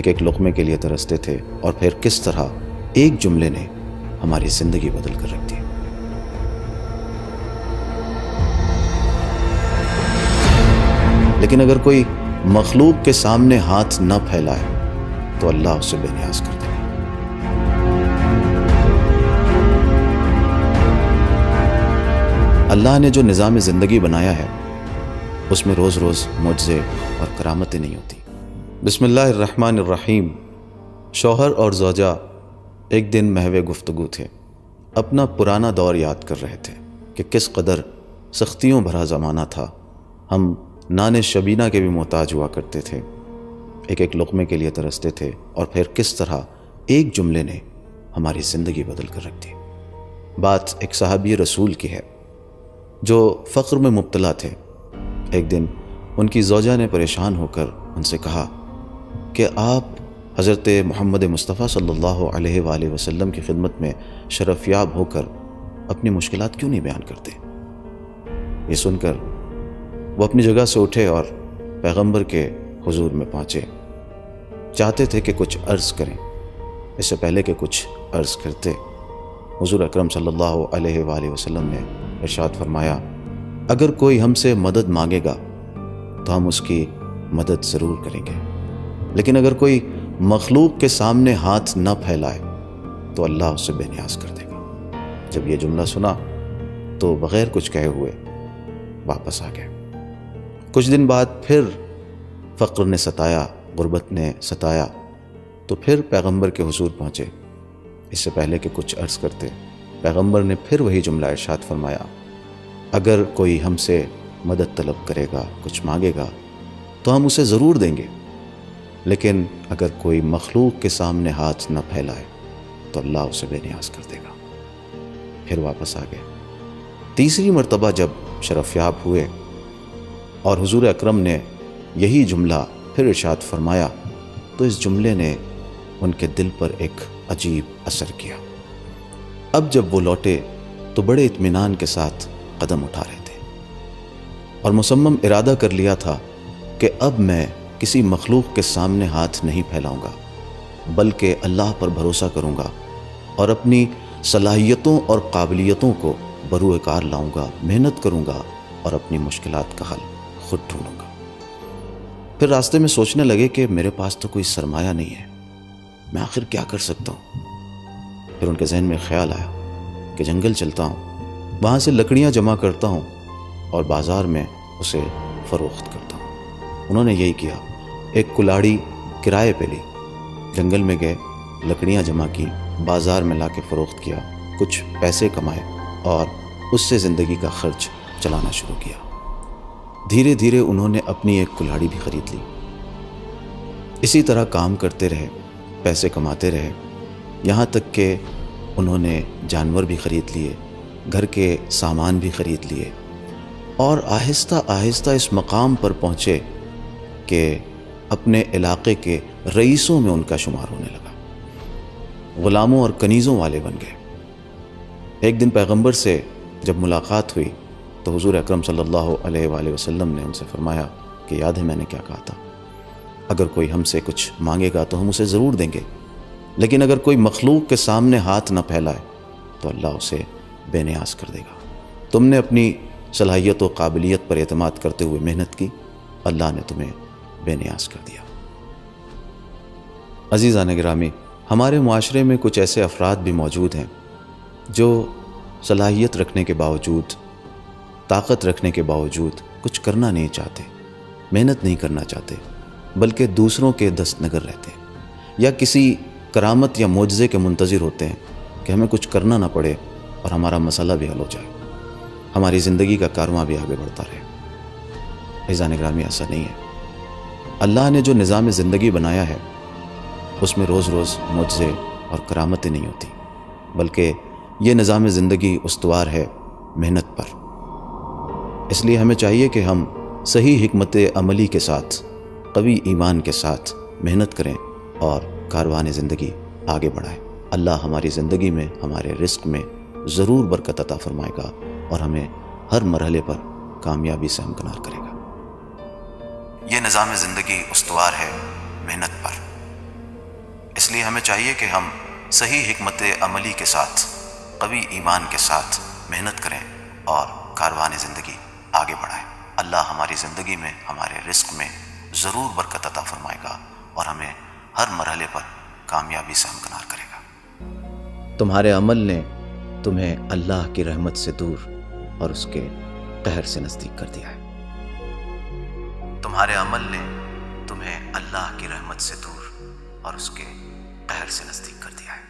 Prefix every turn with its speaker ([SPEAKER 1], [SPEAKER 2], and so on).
[SPEAKER 1] ایک ایک لقمے کے لیے ترستے تھے، اور پھر کس طرح ایک جملے نے ہماری زندگی بدل کر رکھ دی۔ لیکن اگر کوئی مخلوق کے سامنے ہاتھ نہ پھیلائے تو اللہ اسے بے نیاز کر دے گا۔ اللہ نے جو نظام زندگی بنایا ہے اس میں روز روز معجزے اور کرامتیں نہیں ہوتی۔ بسم اللہ الرحمن الرحیم۔ شوہر اور زوجہ ایک دن محو گفتگو تھے، اپنا پرانا دور یاد کر رہے تھے کہ کس قدر سختیوں بھرا زمانہ تھا، ہم نان شبینہ کے بھی محتاج ہوا کرتے تھے، ایک ایک لقمے کے لیے ترستے تھے، اور پھر کس طرح ایک جملے نے ہماری زندگی بدل کر رکھ دی۔ بات ایک صحابی رسول کی ہے جو فقر میں مبتلا تھے۔ ایک دن ان کی زوجہ نے پریشان ہو کر ان سے کہا کہ آپ حضرت محمد مصطفیٰ صلی اللہ علیہ وآلہ وسلم کی خدمت میں شرف یاب ہو کر اپنی مشکلات کیوں نہیں بیان کرتے؟ یہ سن کر وہ اپنی جگہ سے اٹھے اور پیغمبر کے حضور میں پہنچے، چاہتے تھے کہ کچھ عرض کریں۔ اس سے پہلے کہ کچھ عرض کرتے، حضور اکرم صلی اللہ علیہ وآلہ وسلم نے ارشاد فرمایا، اگر کوئی ہم سے مدد مانگے گا تو ہم اس کی مدد ضرور کریں گے، لیکن اگر کوئی مخلوق کے سامنے ہاتھ نہ پھیلائے تو اللہ اسے بے نیاز کر دے گا۔ جب یہ جملہ سنا تو بغیر کچھ کہے ہوئے واپس آ گئے۔ کچھ دن بعد پھر فقر نے ستایا، غربت نے ستایا، تو پھر پیغمبر کے حضور پہنچے۔ اس سے پہلے کہ کچھ عرض کرتے، پیغمبر نے پھر وہی جملہ ارشاد فرمایا، اگر کوئی ہم سے مدد طلب کرے گا، کچھ مانگے گا تو ہم اسے ضرور دیں گے، لیکن اگر کوئی مخلوق کے سامنے ہاتھ نہ پھیلائے تو اللہ اسے بے نیاز کر دے گا۔ پھر واپس آ گئے۔ تیسری مرتبہ جب شرف یاب ہوئے اور حضور اکرم نے یہی جملہ پھر ارشاد فرمایا تو اس جملے نے ان کے دل پر ایک عجیب اثر کیا۔ اب جب وہ لوٹے تو بڑے اطمینان کے ساتھ قدم اٹھا رہے تھے اور مصمم ارادہ کر لیا تھا کہ اب میں کسی مخلوق کے سامنے ہاتھ نہیں پھیلاؤں گا، بلکہ اللہ پر بھروسہ کروں گا اور اپنی صلاحیتوں اور قابلیتوں کو بروئے کار لاؤں گا، محنت کروں گا اور اپنی مشکلات کا حل خود ڈھونڈوں گا۔ پھر راستے میں سوچنے لگے کہ میرے پاس تو کوئی سرمایہ نہیں ہے، میں آخر کیا کر سکتا ہوں؟ پھر ان کے ذہن میں خیال آیا کہ جنگل چلتا ہوں، وہاں سے لکڑیاں جمع کرتا ہوں اور بازار میں اسے فروخت کرتا ہوں۔ انہوں نے یہی کیا، ایک کلاڑی کرائے پہ لی، جنگل میں گئے، لکڑیاں جمع کی، بازار میں لا کے فروخت کیا، کچھ پیسے کمائے اور اس سے زندگی کا خرچ چلانا شروع کیا۔ دھیرے دھیرے انہوں نے اپنی ایک کلاڑی بھی خرید لی۔ اسی طرح کام کرتے رہے، پیسے کماتے رہے، یہاں تک کہ انہوں نے جانور بھی خرید لیے، گھر کے سامان بھی خرید لیے، اور آہستہ آہستہ اس مقام پر پہنچے کہ اپنے علاقے کے رئیسوں میں ان کا شمار ہونے لگا، غلاموں اور کنیزوں والے بن گئے۔ ایک دن پیغمبر سے جب ملاقات ہوئی تو حضور اکرم صلی اللہ علیہ وآلہ وسلم نے ان سے فرمایا کہ یاد ہے میں نے کیا کہا تھا، اگر کوئی ہم سے کچھ مانگے گا تو ہم اسے ضرور دیں گے، لیکن اگر کوئی مخلوق کے سامنے ہاتھ نہ پھیلائے تو اللہ اسے بے نیاز کر دے گا۔ تم نے اپنی صلاحیت و قابلیت پر اعتماد کرتے ہوئے محنت کی، اللہ نے تمہیں بے نیاز کر دیا۔ عزیزان گرامی، ہمارے معاشرے میں کچھ ایسے افراد بھی موجود ہیں جو صلاحیت رکھنے کے باوجود، طاقت رکھنے کے باوجود کچھ کرنا نہیں چاہتے، محنت نہیں کرنا چاہتے، بلکہ دوسروں کے دست نگر رہتے ہیں، یا کسی کرامت یا معجزے کے منتظر ہوتے ہیں کہ ہمیں کچھ کرنا نہ پڑے اور ہمارا مسئلہ بھی حل ہو جائے، ہماری زندگی کا کارواں بھی آگے بڑھتا رہے۔ عزیزان گرامی، ایسا نہیں ہے۔ اللہ نے جو نظام زندگی بنایا ہے اس میں روز روز معجزے اور کرامتیں نہیں ہوتی، بلکہ یہ نظام زندگی استوار ہے محنت پر۔ اس لیے ہمیں چاہیے کہ ہم صحیح حکمت عملی کے ساتھ، قوی ایمان کے ساتھ محنت کریں اور کاروان زندگی آگے بڑھائیں۔ اللہ ہماری زندگی میں، ہمارے رزق میں ضرور برکت عطا فرمائے گا اور ہمیں ہر مرحلے پر کامیابی سے ہمکنار کرے گا۔ یہ نظام زندگی استوار ہے محنت پر۔ اس لیے ہمیں چاہیے کہ ہم صحیح حکمت عملی کے ساتھ، قوی ایمان کے ساتھ محنت کریں اور کاروان زندگی آگے بڑھائیں۔ اللہ ہماری زندگی میں، ہمارے رزق میں ضرور برکت عطا فرمائے گا اور ہمیں ہر مرحلے پر کامیابی سے ہمکنار کرے گا۔ تمہارے عمل نے تمہیں اللہ کی رحمت سے دور اور اس کے قہر سے نزدیک کر دیا ہے۔ تمہارے عمل نے تمہیں اللہ کی رحمت سے دور اور اس کے قہر سے نزدیک کر دیا ہے۔